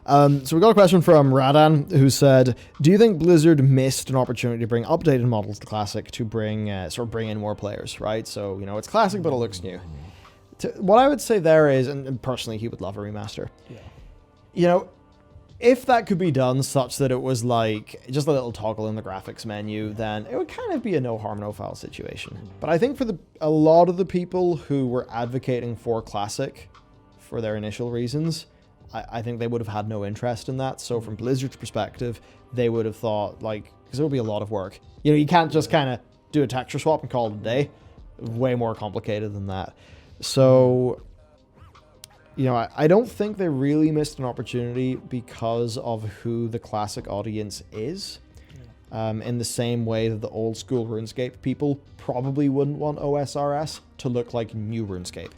So we got a question from Radan who said, do you think Blizzard missed an opportunity to bring updated models to Classic to bring bring in more players, right? So, it's Classic, but it looks new. What I would say there is, and personally, he would love a remaster. Yeah. If that could be done such that it was like just a little toggle in the graphics menu, then it would kind of be a no harm, no foul situation. But I think for a lot of the people who were advocating for Classic for their initial reasons, I think they would have had no interest in that. So from Blizzard's perspective, they would have thought, because it would be a lot of work. You can't just kind of do a texture swap and call it a day. Way more complicated than that. So, I don't think they really missed an opportunity because of who the Classic audience is. In the same way that the old school RuneScape people probably wouldn't want OSRS to look like new RuneScape.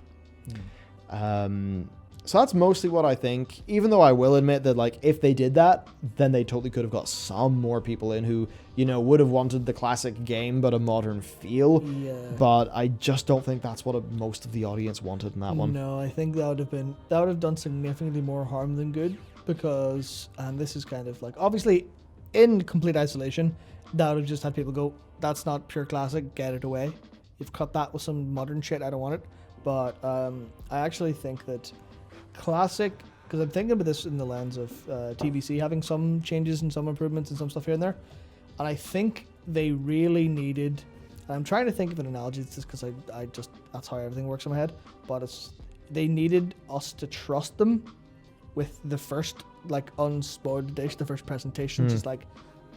So that's mostly what I think, even though I will admit that if they did that, then they totally could have got some more people in who, would have wanted the Classic game but a modern feel. Yeah. But I just don't think that's what most of the audience wanted in that one. No, I think that would have done significantly more harm than good, because, and this is kind of obviously in complete isolation, that would have just had people go, that's not pure Classic, get it away. You've cut that with some modern shit, I don't want it. But I actually think that Classic, because I'm thinking about this in the lens of TBC having some changes and some improvements and some stuff here and there, and I think they really needed, and I'm trying to think of an analogy to this because I just, that's how everything works in my head, but they needed us to trust them with the first unspoiled dish, the first presentation, just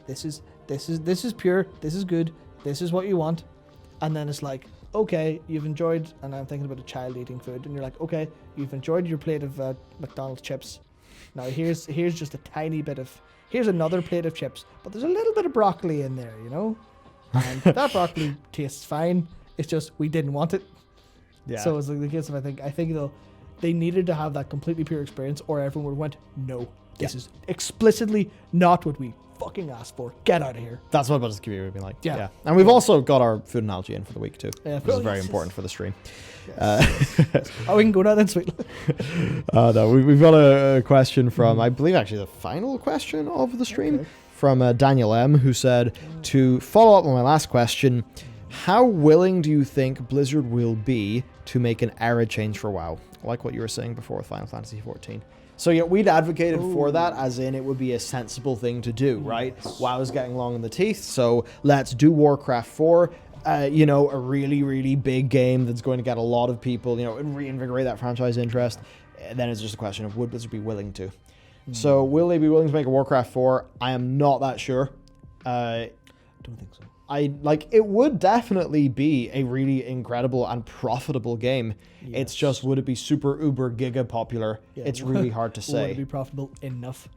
this is pure, this is good, this is what you want, and then it's okay, you've enjoyed, and I'm thinking about a child eating food, and you're like, you've enjoyed your plate of McDonald's chips. Now here's just a tiny bit of, here's another plate of chips, but there's a little bit of broccoli in there, and that broccoli tastes fine. It's just we didn't want it. Yeah. So it's the case of I think though they needed to have that completely pure experience, or everyone would have went, no, this is explicitly not what we fucking asked for. Get out of here. That's what Buzz's community would be like. Yeah. And we've also got our food analogy in for the week too. Yeah, which is very important for the stream. Yes. We can go now then, sweet. No, we've got a question from, I believe actually the final question of the stream, from Daniel M, who said, to follow up on my last question, how willing do you think Blizzard will be to make an era change for WoW? Like what you were saying before with Final Fantasy XIV. So yeah, we'd advocated for that, as in it would be a sensible thing to do, right? Yes. WoW is getting long in the teeth, so let's do Warcraft 4. A really, really big game that's going to get a lot of people, and reinvigorate that franchise interest. And then it's just a question of would Blizzard be willing to? So will they be willing to make a Warcraft 4? I am not that sure. Don't think so. It would definitely be a really incredible and profitable game. Yes. It's just, would it be super uber giga popular? Yeah. It's really hard to say. Would it be profitable enough?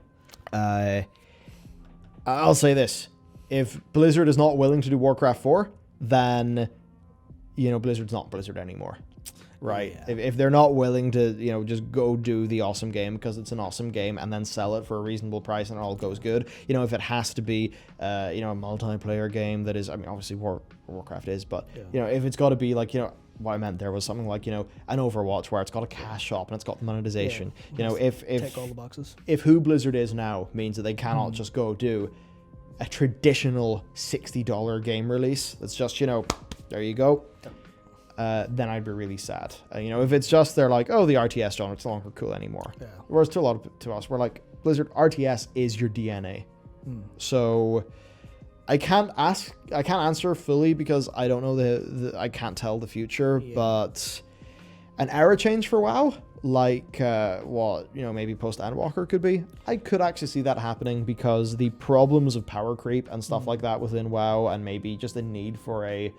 I'll say this. If Blizzard is not willing to do Warcraft 4, then, Blizzard's not Blizzard anymore. Right? Yeah. If they're not willing to, just go do the awesome game because it's an awesome game and then sell it for a reasonable price and it all goes good. If it has to be, a multiplayer game that is, obviously Warcraft is, but, if it's got to be what I meant there was something like, an Overwatch where it's got a cash shop and it's got monetization. If take all the boxes. If who Blizzard is now means that they cannot just go do a traditional $60 game release, that's just, there you go. Then I'd be really sad. If it's just they're like, the RTS genre, it's no longer cool anymore. Yeah. Whereas to us, we're like, Blizzard, RTS is your DNA. So I can't answer fully because I don't know I can't tell the future. Yeah. But an era change for WoW, maybe post Endwalker could be. I could actually see that happening because the problems of power creep and stuff like that within WoW, and maybe just the need for a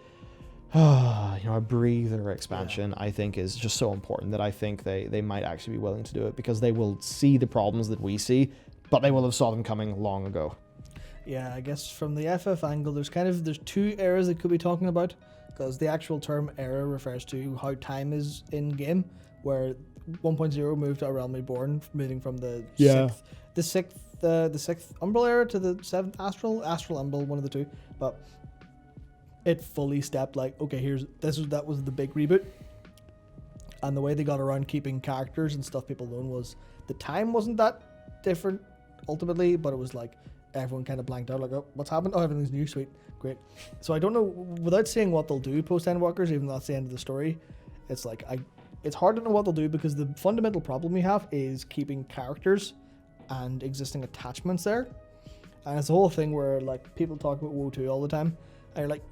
breather expansion, I think is just so important that I think they might actually be willing to do it because they will see the problems that we see, but they will have saw them coming long ago. Yeah, I guess from the FF angle, there's two eras that could be talking about, because the actual term era refers to how time is in game, where 1.0 moved to A Realm Reborn, moving from the sixth Umbral era to the seventh Astral Umbral, one of the two, but it fully stepped that was the big reboot. And the way they got around keeping characters and stuff people known was the time wasn't that different ultimately, but it was like everyone kind of blanked out, like, oh, what's happened? Oh, everything's new, sweet, great. So I don't know, without saying what they'll do post Endwalkers, even though that's the end of the story, it's like it's hard to know what they'll do, because the fundamental problem we have is keeping characters and existing attachments there. And it's the whole thing where like people talk about WoW 2 all the time, and you're like,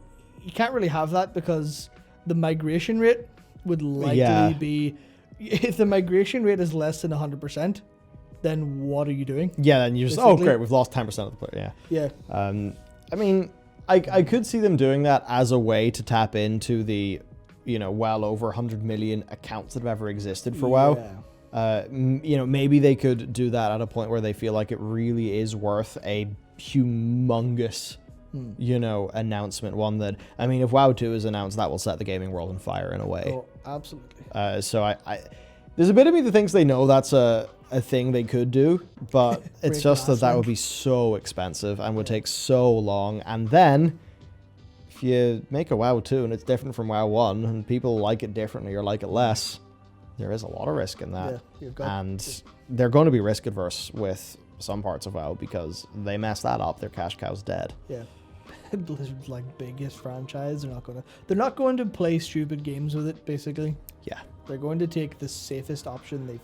you can't really have that, because the migration rate would likely be, if the migration rate is less than 100%, then what are you doing? Yeah, then you just, oh great, we've lost 10% of the player. Yeah. I mean, I could see them doing that as a way to tap into the, you know, well over 100 million accounts that have ever existed for WoW. You know, maybe they could do that at a point where they feel like it really is worth a humongous, you know, announcement. One that, I mean, if WoW 2 is announced, that will set the gaming world on fire in a way. Oh, absolutely. So I there's a bit of me that thinks they know that's a thing they could do, but it's just that would be so expensive and would take so long. And then if you make a WoW 2 and it's different from WoW 1 and people like it differently or like it less, there is a lot of risk in that. And they're going to be risk adverse with some parts of WoW, because they mess that up, their cash cow's dead. Yeah. Blizzard's like biggest franchise. They're not going to play stupid games with it, basically. Yeah. They're going to take the safest option.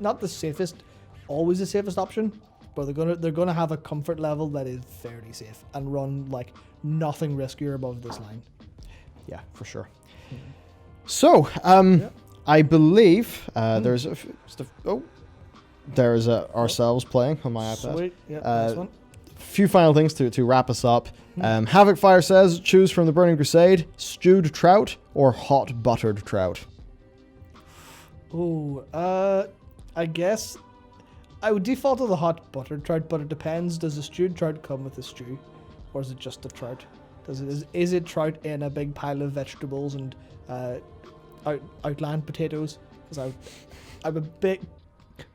Not the safest, always the safest option, but they're gonna have a comfort level that is fairly safe and run like nothing riskier above this line. Yeah, for sure. So, I believe there's ourselves playing on my iPad. Sweet. Yeah, nice one. Few final things to wrap us up. Havoc Fire says, choose from the Burning Crusade, stewed trout or hot buttered trout. Oh, I guess I would default to the hot buttered trout, but it depends. Does the stewed trout come with a stew, or is it just a trout? Is it trout in a big pile of vegetables and outland potatoes? Because I'm a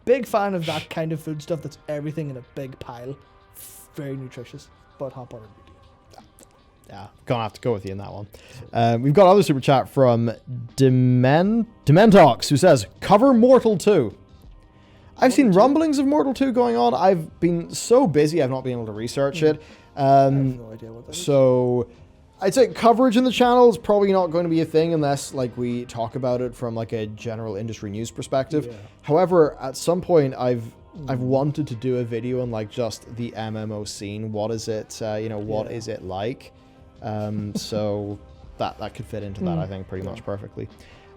big fan of that kind of food stuff. That's everything in a big pile, very nutritious, but hot buttered. Yeah, gonna have to go with you in that one. We've got another super chat from Dementox, who says, cover Mortal 2. I've seen rumblings of Mortal 2 going on. I've been so busy, I've not been able to research it. I have no idea what that is. So I'd say coverage in the channel is probably not going to be a thing unless like we talk about it from like a general industry news perspective. Yeah. However, at some point I've wanted to do a video on like just the MMO scene. What is it? What is it like? So that could fit into that, I think, pretty much perfectly.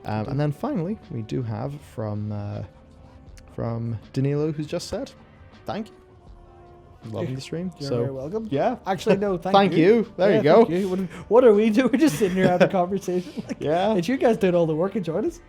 And then finally, we do have from Danilo, who's just said, thank you. Loving the stream. You're very welcome. Yeah. Actually, no, thank you. There you go. Thank you. What are we doing? We're just sitting here having a conversation. Yeah. It's you guys doing all the work. Enjoyed us.